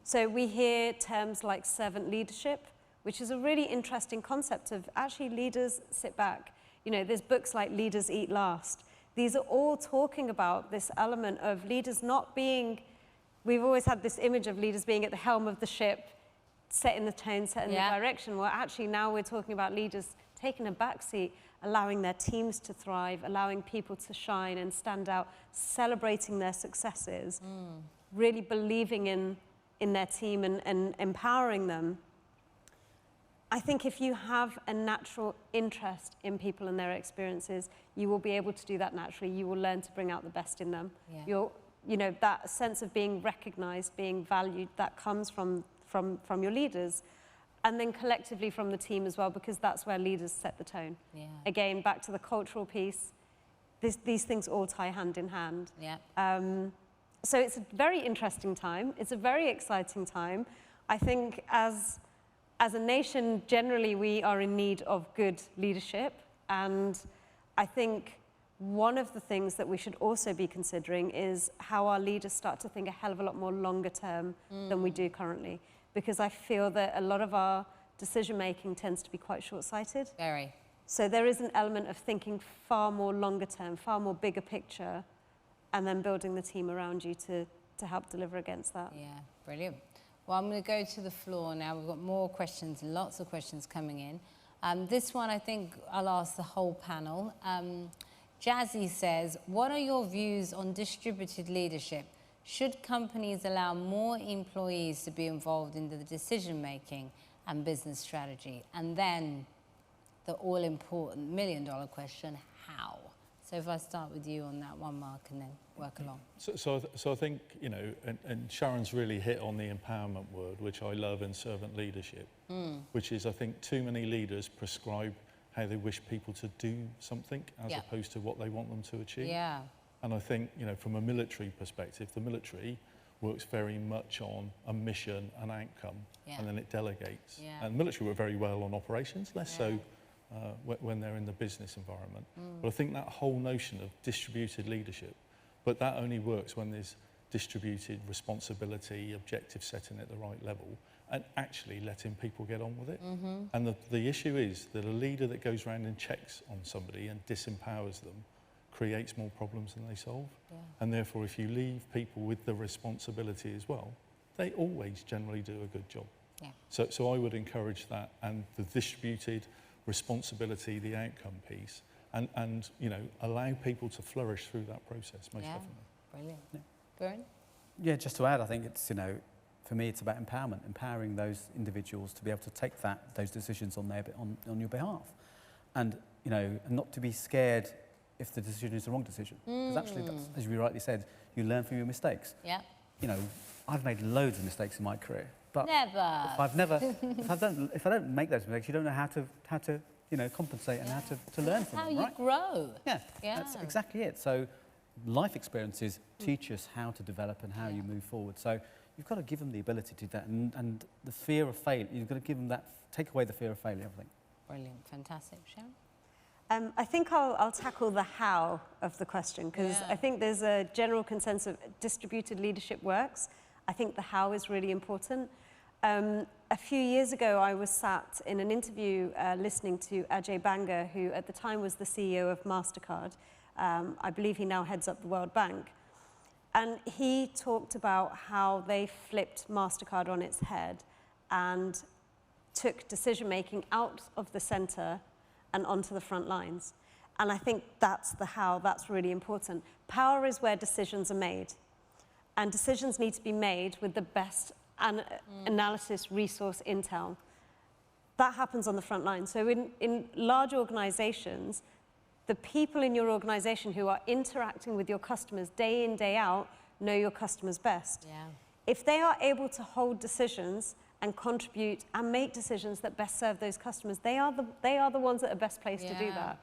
So we hear terms like servant leadership, which is a really interesting concept of actually leaders sit back. You know, there's books like Leaders Eat Last. These are all talking about this element of leaders not being, we've always had this image of leaders being at the helm of the ship, setting the tone, setting the direction. Well, actually now we're talking about leaders taking a backseat, allowing their teams to thrive, allowing people to shine and stand out, celebrating their successes, really believing in their team and empowering them. I think if you have a natural interest in people and their experiences, you will be able to do that naturally. You will learn to bring out the best in them. Yeah. That sense of being recognized, being valued, that comes from your leaders. and then collectively from the team as well, because that's where leaders set the tone. Yeah. Again, back to the cultural piece, these things all tie hand in hand. Yeah. So it's a very interesting time. It's a very exciting time. I think as a nation, generally, we are in need of good leadership. And I think one of the things that we should also be considering is how our leaders start to think a hell of a lot more longer term than we do currently. Because I feel that a lot of our decision-making tends to be quite short-sighted. Very. So there is an element of thinking far more longer term, far more bigger picture, and then building the team around you to help deliver against that. Yeah, brilliant. Well, I'm going to go to the floor now. We've got more questions, lots of questions coming in. This one, I think I'll ask the whole panel. Jazzy says, what are your views on distributed leadership? Should companies allow more employees to be involved in the decision-making and business strategy? And then the all-important million-dollar question, how? So if I start with you on that one, Mark, and then work along. So I think, you know, and Sharon's really hit on the empowerment word, which I love in servant leadership, which is, I think, too many leaders prescribe how they wish people to do something as opposed to what they want them to achieve. Yeah. And I think, you know, from a military perspective, the military works very much on a mission, an outcome, and then it delegates. Yeah. And the military work very well on operations, less so when they're in the business environment. But I think that whole notion of distributed leadership, but that only works when there's distributed responsibility, objective setting at the right level, and actually letting people get on with it. And the issue is that a leader that goes around and checks on somebody and disempowers them creates more problems than they solve. Yeah. And therefore, if you leave people with the responsibility as well, they always generally do a good job. Yeah. So I would encourage that, and the distributed responsibility, the outcome piece, and you know, allow people to flourish through that process, most definitely. Brilliant. Yeah. Brilliant. Yeah, just to add, I think it's, you know, for me, it's about empowerment, empowering those individuals to be able to take those decisions on your behalf, and you know, and not to be scared if the decision is the wrong decision. Because actually, that's, as you rightly said, you learn from your mistakes. Yeah. You know, I've made loads of mistakes in my career, but never. if I don't make those mistakes, you don't know how to you know, compensate and how to learn from them. How you grow. Yeah, that's exactly it. So, life experiences teach us how to develop and how you move forward. So, you've got to give them the ability to do that, and the fear of failure. You've got to give them that. Take away the fear of failure, I think. Brilliant, fantastic, Sharon. I think I'll tackle the how of the question, because I think there's a general consensus of distributed leadership works. I think the how is really important. A few years ago, I was sat in an interview listening to Ajay Banga, who at the time was the CEO of MasterCard. I believe he now heads up the World Bank. And he talked about how they flipped MasterCard on its head and took decision-making out of the center and onto the front lines. And I think that's the how, that's really important. Power is where decisions are made. And decisions need to be made with the best analysis, resource, intel. That happens on the front line. So in large organizations, the people in your organization who are interacting with your customers day in, day out, know your customers best. Yeah. If they are able to hold decisions and contribute and make decisions that best serve those customers, they are the ones that are best placed to do that.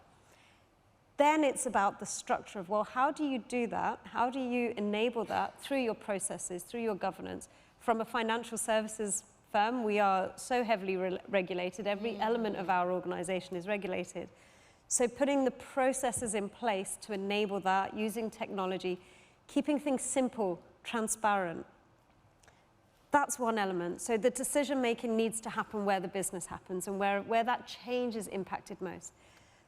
Then it's about the structure of, well, how do you do that? How do you enable that through your processes, through your governance? From a financial services firm, we are so heavily regulated. Every element of our organization is regulated. So putting the processes in place to enable that, using technology, keeping things simple, transparent, that's one element. So the decision-making needs to happen where the business happens and where that change is impacted most.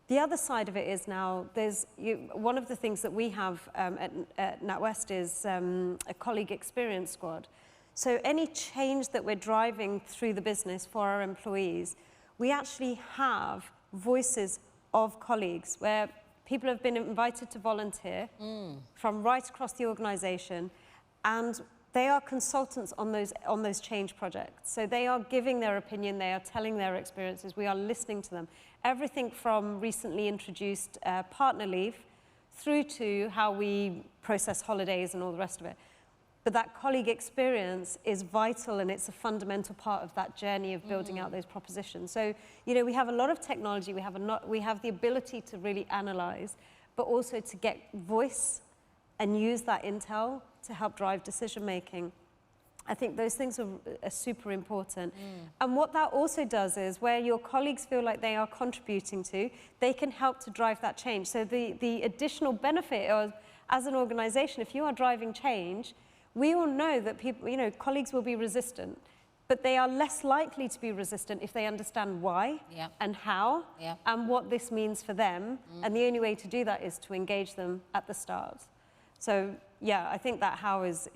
The other side of it is now, one of the things that we have at NatWest is a colleague experience squad. So any change that we're driving through the business for our employees, we actually have voices of colleagues where people have been invited to volunteer from right across the organization, and they are consultants on those change projects. So they are giving their opinion, they are telling their experiences, we are listening to them. Everything from recently introduced partner leave through to how we process holidays and all the rest of it. But that colleague experience is vital, and it's a fundamental part of that journey of building out those propositions. So, you know, we have a lot of technology, we have the ability to really analyze, but also to get voice and use that intel to help drive decision making. I think those things are super important. And what that also does is where your colleagues feel like they are contributing to, they can help to drive that change. So the additional benefit of, as an organization, if you are driving change, we all know that people, you know, colleagues will be resistant, but they are less likely to be resistant if they understand why and how and what this means for them. And the only way to do that is to engage them at the start. So yeah, I think that how is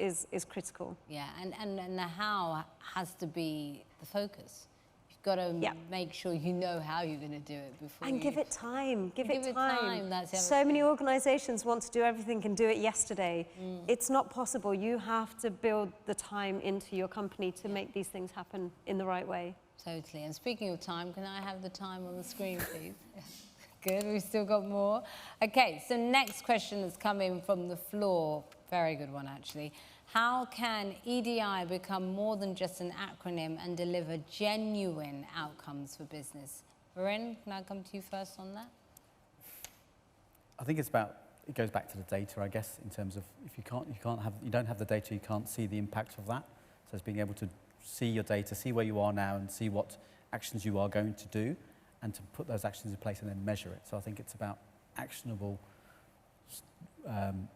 critical. Yeah, and the how has to be the focus. Got to make sure you know how you're going to do it before. And give it time. Give it time. That's so many organisations want to do everything and do it yesterday. It's not possible. You have to build the time into your company to make these things happen in the right way. Totally. And speaking of time, can I have the time on the screen, please? Good. We've still got more. Okay. So next question has come in from the floor. Very good one, actually. How can EDI become more than just an acronym and deliver genuine outcomes for business? Varun, can I come to you first on that? I think it goes back to the data, I guess, in terms of if you don't have the data, you can't see the impact of that. So it's being able to see your data, see where you are now and see what actions you are going to do and to put those actions in place and then measure it. So I think it's about actionable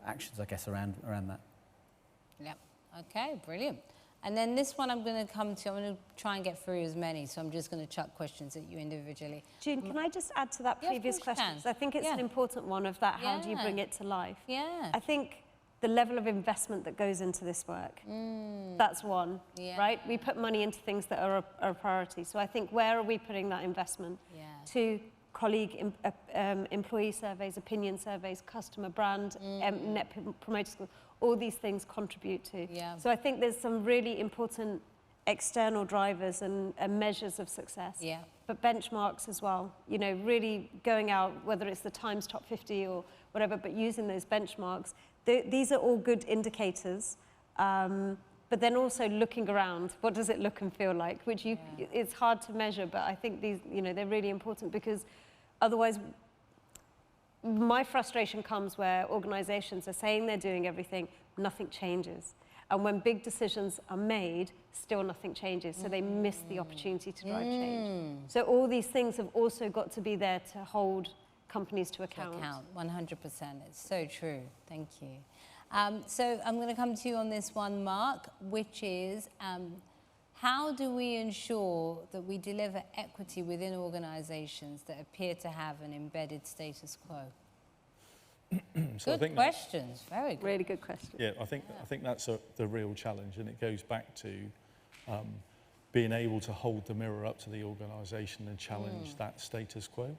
actions, I guess, around that. Yep. Okay, brilliant. And then this one I'm going to come to. I'm going to try and get through as many, so I'm just going to chuck questions at you individually. June, can I just add to that previous question? Because I think it's an important one of that, how do you bring it to life? Yeah. I think the level of investment that goes into this work, that's one, right? We put money into things that are a priority. So I think where are we putting that investment? To colleague employee surveys, opinion surveys, customer brand, net promoter scores, all these things contribute to. So I think there's some really important external drivers and measures of success. But benchmarks as well, you know, really going out, whether it's the Times Top 50 or whatever, but using those benchmarks. These are all good indicators. But then also looking around, what does it look and feel like? Which it's hard to measure, but I think these, you know, they're really important because otherwise, my frustration comes where organizations are saying they're doing everything, nothing changes. And when big decisions are made, still nothing changes. So they miss the opportunity to drive change. So all these things have also got to be there to hold companies to account. 100%. It's so true. Thank you. So I'm going to come to you on this one, Mark, which is how do we ensure that we deliver equity within organisations that appear to have an embedded status quo? Good questions, very good. Really good question. Yeah, I think that's the real challenge, and it goes back to being able to hold the mirror up to the organisation and challenge that status quo.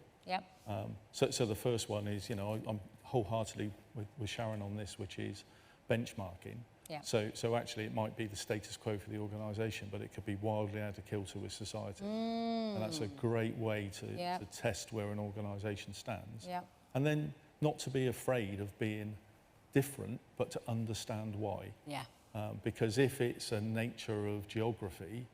So the first one is, you know, I'm wholeheartedly with Sharon on this, which is benchmarking. So actually it might be the status quo for the organisation, but it could be wildly out of kilter with society. And that's a great way to test where an organisation stands. And then not to be afraid of being different, but to understand why. Because if it's a nature of geography,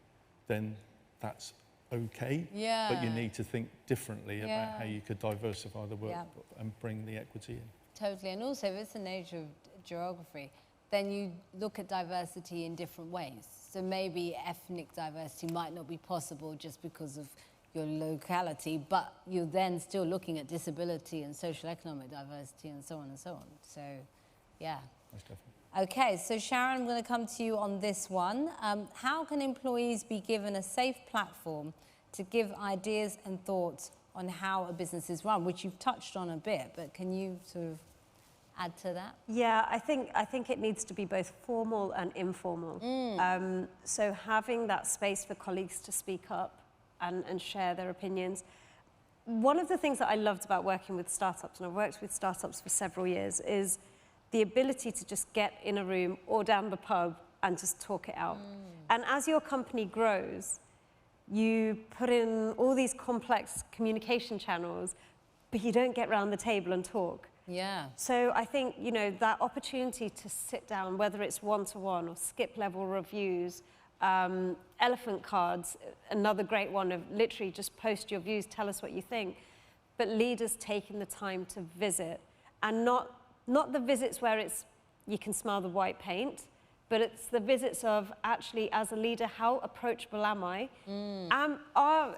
then that's okay. But you need to think differently about how you could diversify the work and bring the equity in. Totally. And also, if it's the nature of geography, then you look at diversity in different ways. So maybe ethnic diversity might not be possible just because of your locality, but you're then still looking at disability and social economic diversity and so on and so on. So, yeah. Most definitely. Okay, so Sharon, I'm going to come to you on this one. How can employees be given a safe platform to give ideas and thoughts on how a business is run, which you've touched on a bit, but can you sort of add to that? Yeah, I think it needs to be both formal and informal. So having that space for colleagues to speak up and share their opinions. One of the things that I loved about working with startups, and I've worked with startups for several years, is the ability to just get in a room or down the pub and just talk it out. And as your company grows, you put in all these complex communication channels, but you don't get round the table and talk. Yeah. So I think, you know, that opportunity to sit down, whether it's one-to-one or skip level reviews, elephant cards, another great one of literally just post your views, tell us what you think, but leaders taking the time to visit, and not the visits where it's you can smell the white paint, but it's the visits of actually, as a leader, how approachable am I?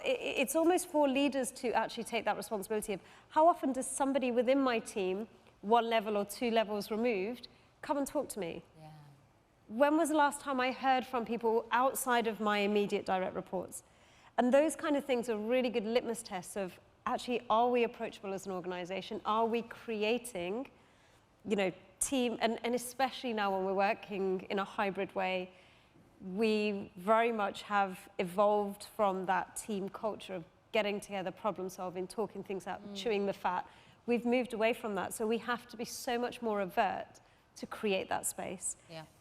It's almost for leaders to actually take that responsibility of how often does somebody within my team, 1 level or 2 levels removed, come and talk to me? Yeah. When was the last time I heard from people outside of my immediate direct reports? And those kind of things are really good litmus tests of actually, are we approachable as an organization? Are we creating, you know, team, and especially now when we're working in a hybrid way, we very much have evolved from that team culture of getting together, problem solving, talking things out, chewing the fat. We've moved away from that. So we have to be so much more avert to create that space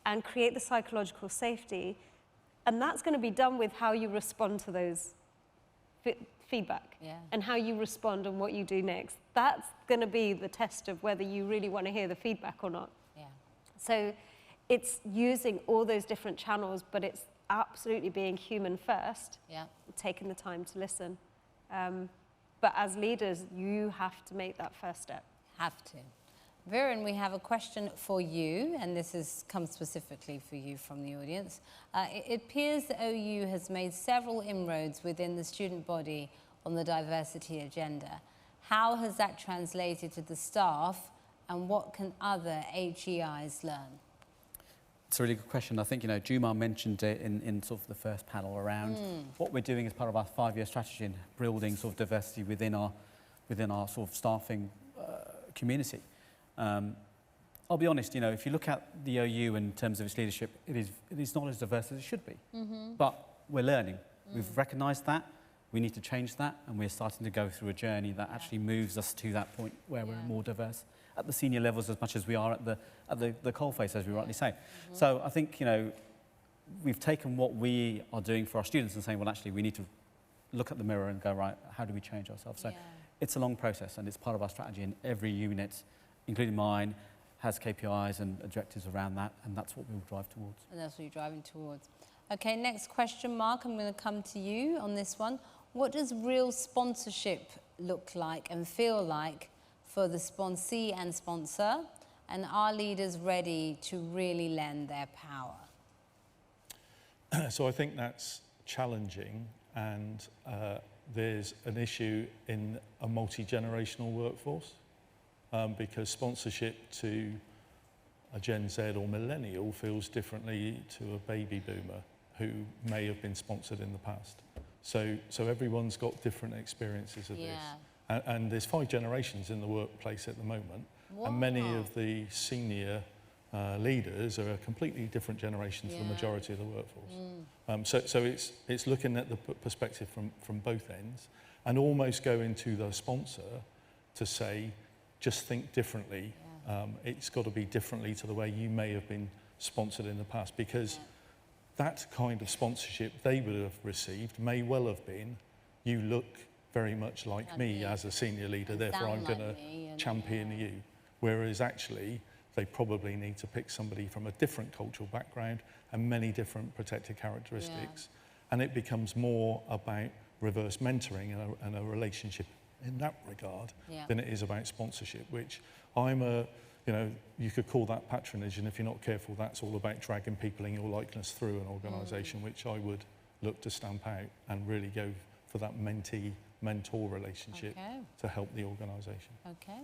and create the psychological safety. And that's going to be done with how you respond to those feedback and how you respond and what you do next. That's going to be the test of whether you really want to hear the feedback or not. So it's using all those different channels, but it's absolutely being human first, taking the time to listen. But as leaders, you have to make that first step. Have to. Viren, we have a question for you, and this comes specifically for you from the audience. It appears that OU has made several inroads within the student body on the diversity agenda. How has that translated to the staff, and what can other HEIs learn? It's a really good question. I think, you know, Jumar mentioned it in sort of the first panel around what we're doing as part of our 5-year strategy in building sort of diversity within our sort of staffing community. I'll be honest, you know, if you look at the OU in terms of its leadership, it is not as diverse as it should be. But we're learning. We've recognised that. We need to change that, and we're starting to go through a journey that actually moves us to that point where we're more diverse at the senior levels as much as we are at the coalface, as we rightly say. So I think, you know, we've taken what we are doing for our students and saying, well, actually, we need to look at the mirror and go, right, how do we change ourselves? So it's a long process, and it's part of our strategy, and every unit, including mine, has KPIs and objectives around that, and that's what we'll drive towards. And that's what you're driving towards. Okay, next question, Mark. I'm going to come to you on this one. What does real sponsorship look like and feel like for the sponsee and sponsor? And are leaders ready to really lend their power? So I think that's challenging, and there's an issue in a multi-generational workforce. Because sponsorship to a Gen Z or millennial feels differently to a baby boomer who may have been sponsored in the past. So everyone's got different experiences of this. And there's 5 generations in the workplace at the moment. Wow. And many of the senior leaders are a completely different generation to the majority of the workforce. So it's looking at the perspective from both ends, and almost going to the sponsor to say, just think differently. It's got to be differently to the way you may have been sponsored in the past, because that kind of sponsorship they would have received may well have been, you look very much like me as a senior leader, therefore I'm going to champion you. Whereas actually, they probably need to pick somebody from a different cultural background and many different protected characteristics. And it becomes more about reverse mentoring and a relationship in that regard than it is about sponsorship, which you know, you could call that patronage, and if you're not careful, that's all about dragging people in your likeness through an organisation, which I would look to stamp out and really go for that mentee-mentor relationship to help the organisation. Okay,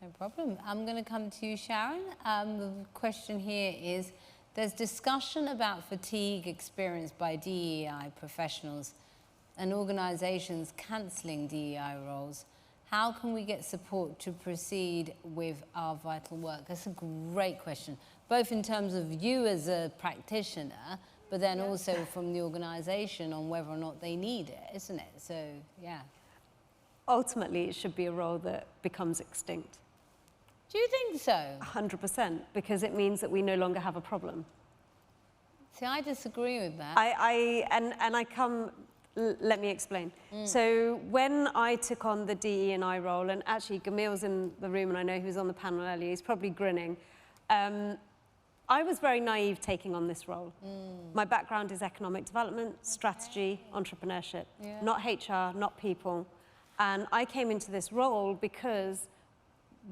no problem. I'm going to come to you, Sharon. The question here is, there's discussion about fatigue experienced by DEI professionals and organisations cancelling DEI roles. How can we get support to proceed with our vital work? That's a great question, both in terms of you as a practitioner, but then also from the organisation on whether or not they need it, isn't it? So, Ultimately, it should be a role that becomes extinct. Do you think so? 100%, because it means that we no longer have a problem. See, I disagree with that. I come, Let me explain. So when I took on the DE&I role, and actually Gamil's in the room and I know he was on the panel earlier, he's probably grinning. I was very naive taking on this role. My background is economic development, strategy, entrepreneurship, not HR, not people. And I came into this role because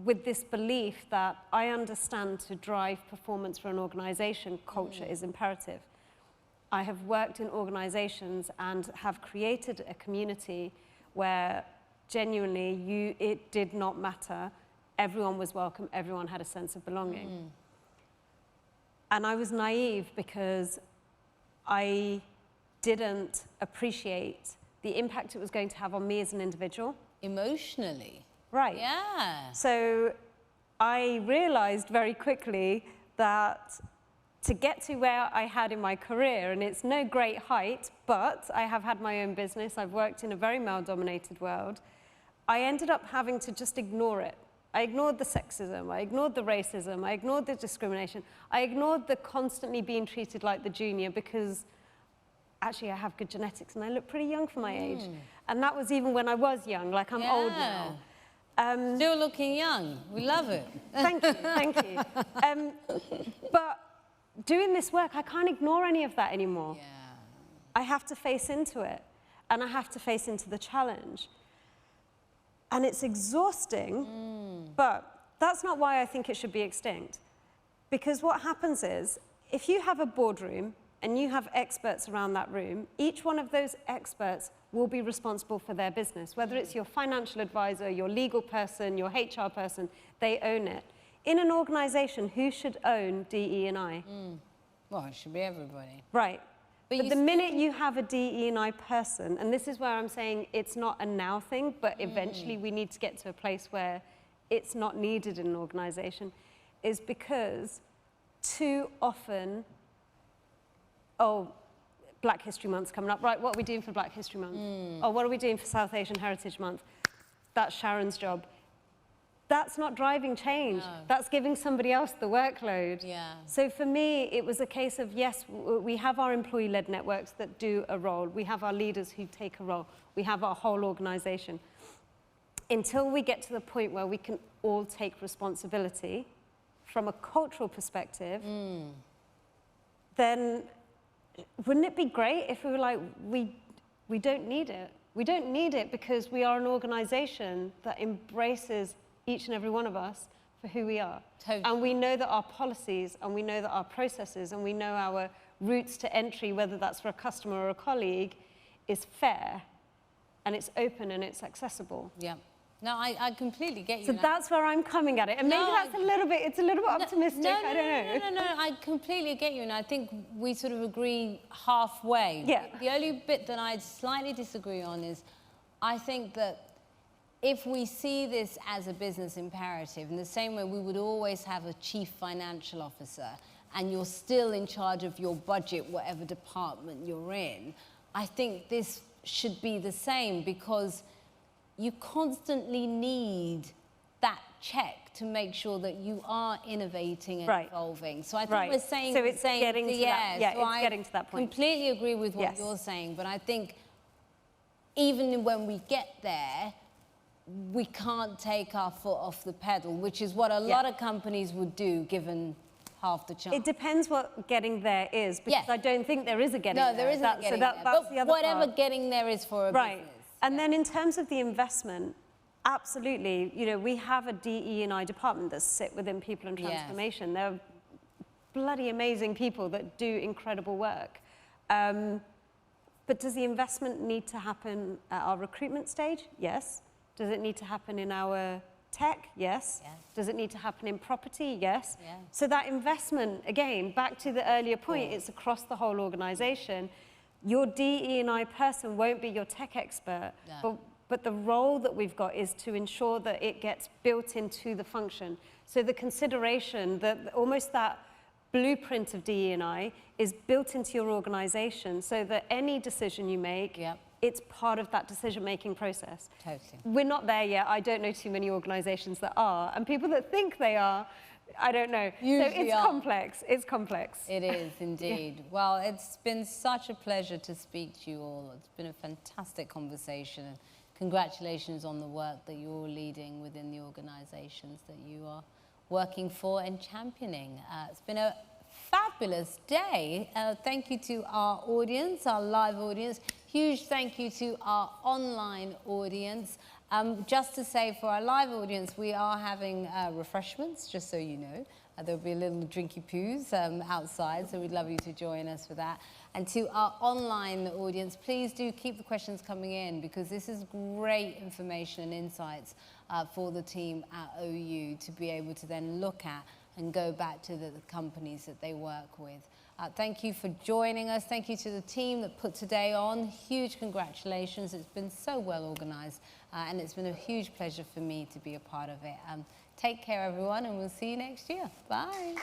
with this belief that I understand to drive performance for an organization, culture is imperative. I have worked in organizations and have created a community where genuinely it did not matter. Everyone was welcome, everyone had a sense of belonging. And I was naive because I didn't appreciate the impact it was going to have on me as an individual. Emotionally. Right. Yeah. So I realized very quickly that to get to where I had in my career, and it's no great height, but I have had my own business, I've worked in a very male-dominated world, I ended up having to just ignore it. I ignored the sexism, I ignored the racism, I ignored the discrimination, I ignored the constantly being treated like the junior because actually I have good genetics and I look pretty young for my age. And that was even when I was young, like I'm old now. Still looking young. We love it. Thank you, thank you. But doing this work, I can't ignore any of that anymore. Yeah. I have to face into it, and I have to face into the challenge. And it's exhausting, but that's not why I think it should be extinct. Because what happens is, if you have a boardroom and you have experts around that room, each one of those experts will be responsible for their business. Whether it's your financial advisor, your legal person, your HR person, they own it. In an organization, who should own DE&I? Well, it should be everybody. Right. But But the minute you have a DE&I person, and this is where I'm saying it's not a now thing, but eventually we need to get to a place where it's not needed in an organization, is because too often, oh, Black History Month's coming up. Right, what are we doing for Black History Month? Oh, what are we doing for South Asian Heritage Month? That's Sharon's job. That's not driving change. No. That's giving somebody else the workload. Yeah. So for me, it was a case of, yes, we have our employee-led networks that do a role. We have our leaders who take a role. We have our whole organization. Until we get to the point where we can all take responsibility from a cultural perspective, then wouldn't it be great if we were like, we don't need it. We don't need it because we are an organization that embraces each and every one of us for who we are. Totally. And we know that our policies and we know that our processes and we know our routes to entry, whether that's for a customer or a colleague, is fair and it's open and it's accessible. Yeah. No, I completely get you. So that's where I'm coming at it. And maybe No, that's it's a little bit optimistic, I don't know. No, I completely get you, and I think we sort of agree halfway. Yeah. The only bit that I'd slightly disagree on is I think that if we see this as a business imperative, in the same way we would always have a chief financial officer, and you're still in charge of your budget, whatever department you're in, I think this should be the same, because you constantly need that check to make sure that you are innovating and evolving. So I think we're saying so it's getting to that, so it's getting to that point. Completely agree with what you're saying, but I think even when we get there, we can't take our foot off the pedal, which is what a lot of companies would do given half the chance. It depends what getting there is, because I don't think there is a getting there. No, there isn't a getting there. That's the other whatever part. getting there is for a business. And then in terms of the investment, absolutely, you know, we have a DE&I department that sit within people and transformation. They're bloody amazing people that do incredible work. But does the investment need to happen at our recruitment stage? Yes. Does it need to happen in our tech? Yes. Does it need to happen in property? Yes. So that investment, again, back to the earlier point, it's across the whole organization. Your DE&I person won't be your tech expert, but the role that we've got is to ensure that it gets built into the function. So the consideration, that almost that blueprint of DE&I is built into your organization, so that any decision you make, it's part of that decision-making process. Totally. We're not there yet. I don't know too many organizations that are, and people that think they are, I don't know. Usually so it's are. complex. It's complex. It is indeed. Well, it's been such a pleasure to speak to you all. It's been a fantastic conversation. And congratulations on the work that you're leading within the organisations that you are working for and championing. It's been a fabulous day. Thank you to our audience, our live audience. Huge thank you to our online audience. Just to say, for our live audience, we are having refreshments, just so you know. There'll be a little drinky poos outside, so we'd love you to join us for that. And to our online audience, please do keep the questions coming in, because this is great information and insights for the team at OU to be able to then look at and go back to the companies that they work with. Thank you for joining us. Thank you to the team that put today on. Huge congratulations. It's been so well organised, and it's been a huge pleasure for me to be a part of it. Take care, everyone, and we'll see you next year. Bye.